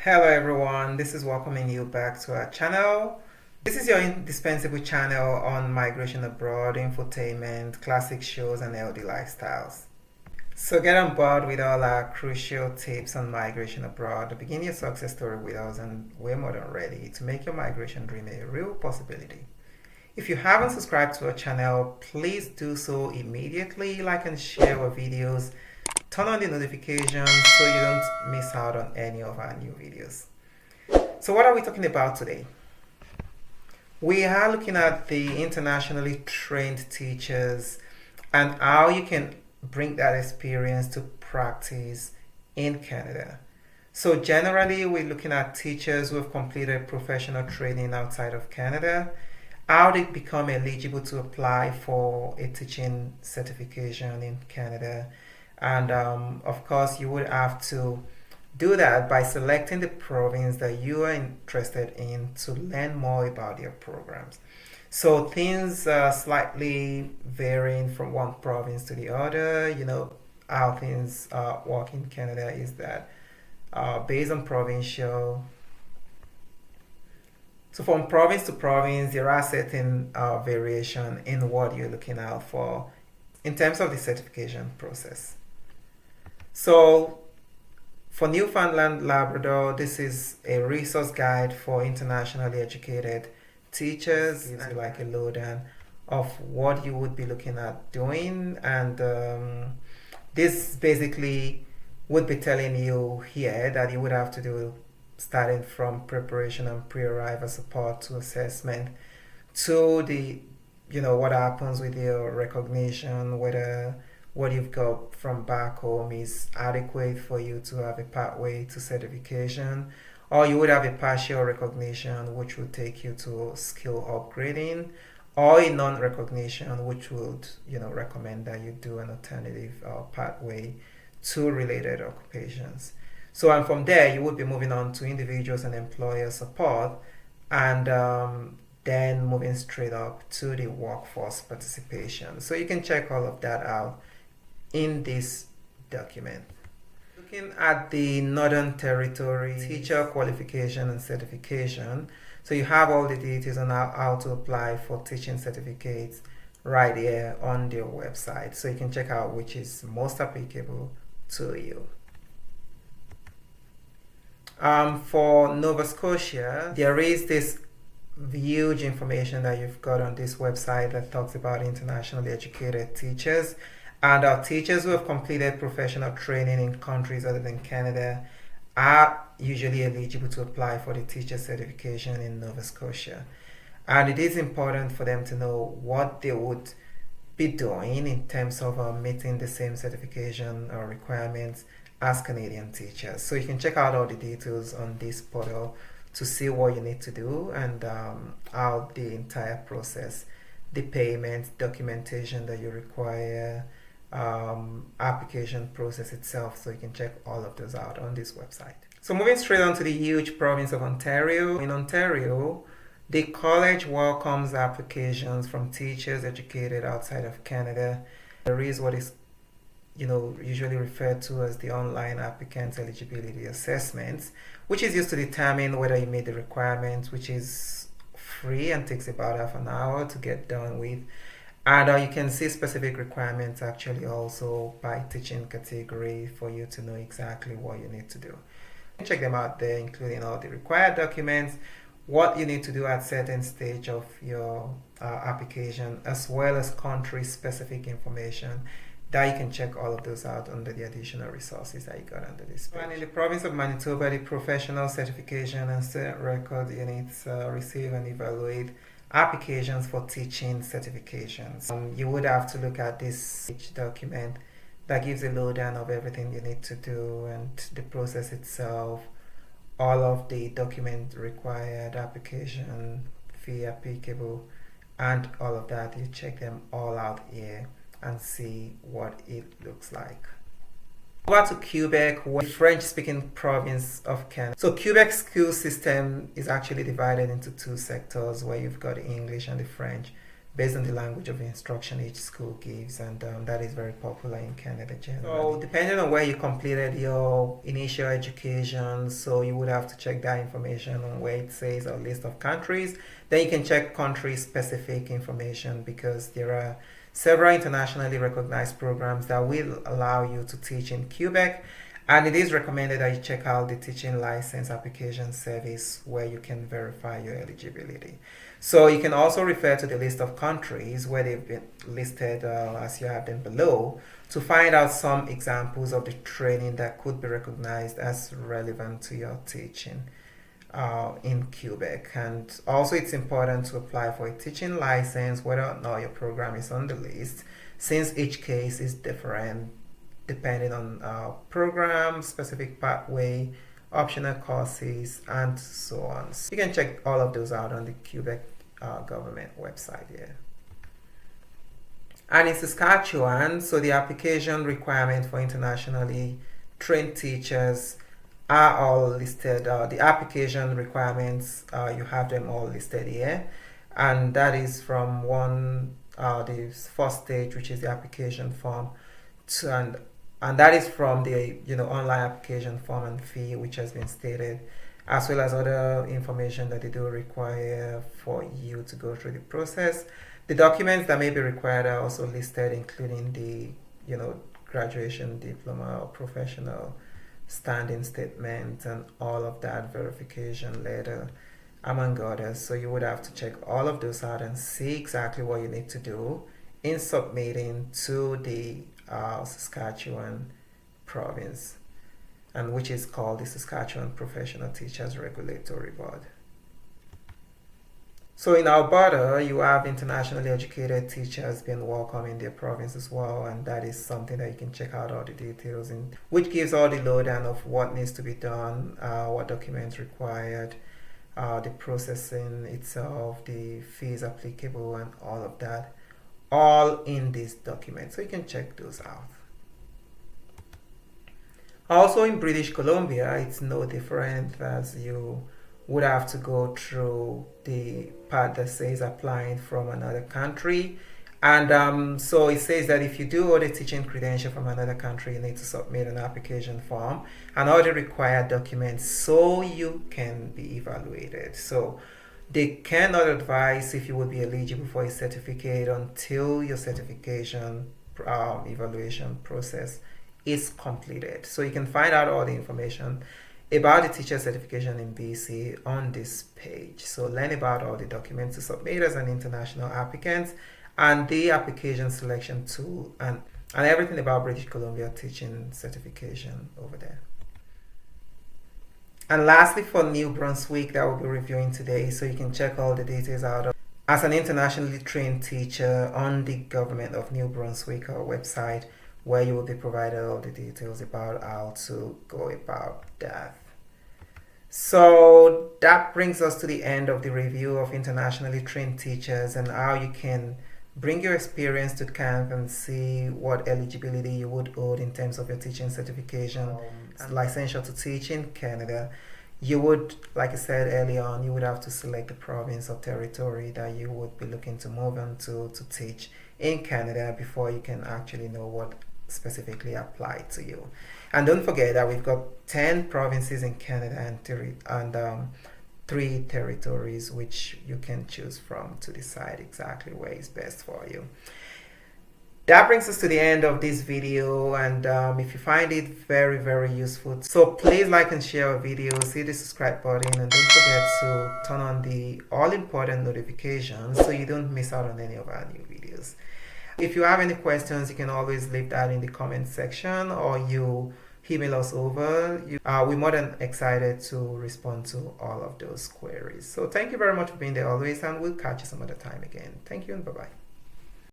Hello everyone, this is welcoming you back to our channel. This is your indispensable channel on migration abroad, infotainment, classic shows and healthy lifestyles. So get on board with all our crucial tips on migration abroad. Begin your success story with us and we're more than ready to make your migration dream a real possibility. If you haven't subscribed to our channel, please do so immediately. Like and share our videos. Turn on the notifications so you don't miss out on any of our new videos. So what are we talking about today? We are looking at the internationally trained teachers and how you can bring that experience to practice in Canada. So generally, we're looking at teachers who have completed professional training outside of Canada, how they become eligible to apply for a teaching certification in Canada. And of course, you would have to do that by selecting the province that you are interested in to learn more about your programs. So things are slightly varying from one province to the other. How things work in Canada is that based on provincial. So from province to province, there are certain variation in what you're looking out for in terms of the certification process. So for Newfoundland Labrador, this is a resource guide for internationally educated teachers. Gives you like a lowdown of what you would be looking at doing, and this basically would be telling you here that you would have to do starting from preparation and pre-arrival support to assessment to the what happens with your recognition, whether what you've got from back home is adequate for you to have a pathway to certification, or you would have a partial recognition which would take you to skill upgrading, or a non-recognition which would recommend that you do an alternative pathway to related occupations. So and from there you would be moving on to individuals and employer support, and then moving straight up to the workforce participation. So you can check all of that out in this document. Looking at the Northern Territory teacher qualification and certification, so you have all the details on how to apply for teaching certificates right here on their website, so you can check out which is most applicable to you. For Nova Scotia, there is this huge information that you've got on this website that talks about internationally educated teachers, and our teachers who have completed professional training in countries other than Canada are usually eligible to apply for the teacher certification in Nova Scotia. And it is important for them to know what they would be doing in terms of meeting the same certification or requirements as Canadian teachers. So you can check out all the details on this portal to see what you need to do and how the entire process, the payment, documentation that you require, application process itself. So you can check all of those out on this website. So moving straight on to the huge province of Ontario. In Ontario, the college welcomes applications from teachers educated outside of Canada. There is what is usually referred to as the online applicant eligibility assessments, which is used to determine whether you meet the requirements, which is free and takes about half an hour to get done with. And you can see specific requirements actually also by teaching category for you to know exactly what you need to do. Check them out there, including all the required documents, what you need to do at certain stage of your application, as well as country specific information that you can check all of those out under the additional resources that you got under this page. And in the province of Manitoba, the professional certification and student record units receive and evaluate applications for teaching certifications. You would have to look at this document that gives a lowdown of everything you need to do and the process itself, all of the document required, application fee applicable, and all of that. You check them all out here and see what it looks like. Over to Quebec, the French-speaking province of Canada. So Quebec's school system is actually divided into two sectors where you've got the English and the French based on the language of instruction each school gives, and that is very popular in Canada generally. So depending on where you completed your initial education, so you would have to check that information on where it says a list of countries. Then you can check country specific information, because there are several internationally recognized programs that will allow you to teach in Quebec. And it is recommended that you check out the teaching license application service, where you can verify your eligibility. So you can also refer to the list of countries where they've been listed as you have them below, to find out some examples of the training that could be recognized as relevant to your teaching in Quebec. And also it's important to apply for a teaching license whether or not your program is on the list, since each case is different depending on program, specific pathway, optional courses, and so on. So you can check all of those out on the Quebec government website here. And in Saskatchewan, so the application requirement for internationally trained teachers are all listed. The application requirements, you have them all listed here. And that is from the first stage, which is the application form, and that is from the online application form and fee, which has been stated, as well as other information that they do require for you to go through the process. The documents that may be required are also listed, including the graduation diploma or professional standing statement and all of that, verification letter, among others. So you would have to check all of those out and see exactly what you need to do in submitting to the Saskatchewan province, and which is called the Saskatchewan Professional Teachers Regulatory Board. So in Alberta, you have internationally educated teachers being welcome in their province as well, and that is something that you can check out all the details in, which gives all the lowdown of what needs to be done, what documents required, the processing itself, the fees applicable, and all of that, all in this document. So you can check those out. Also in British Columbia, it's no different, as you would have to go through the part that says applying from another country. And so it says that if you do hold a teaching credential from another country, you need to submit an application form and all the required documents so you can be evaluated. So they cannot advise if you will be eligible for a certificate until your certification evaluation process is completed. So you can find out all the information about the teacher certification in BC on this page. So learn about all the documents to submit as an international applicant, and the application selection tool, and everything about British Columbia teaching certification over there. And lastly, for New Brunswick, that we'll be reviewing today, so you can check all the details out as an internationally trained teacher on the Government of New Brunswick website, where you will be provided all the details about how to go about that. So that brings us to the end of the review of internationally trained teachers and how you can bring your experience to camp and see what eligibility you would hold in terms of your teaching certification and licensure to teach in Canada. You would, like I said earlier on, you would have to select the province or territory that you would be looking to move on to teach in Canada before you can actually know what specifically applied to you. And don't forget that we've got 10 provinces in Canada and 3 territories which you can choose from to decide exactly where is best for you. That brings us to the end of this video, and if you find it very, very useful, so please like and share our videos, hit the subscribe button, and don't forget to turn on the all important notifications so you don't miss out on any of our new videos. If you have any questions, you can always leave that in the comment section, or you email us over. We're more than excited to respond to all of those queries. So thank you very much for being there always, and we'll catch you some other time again. Thank you and bye-bye.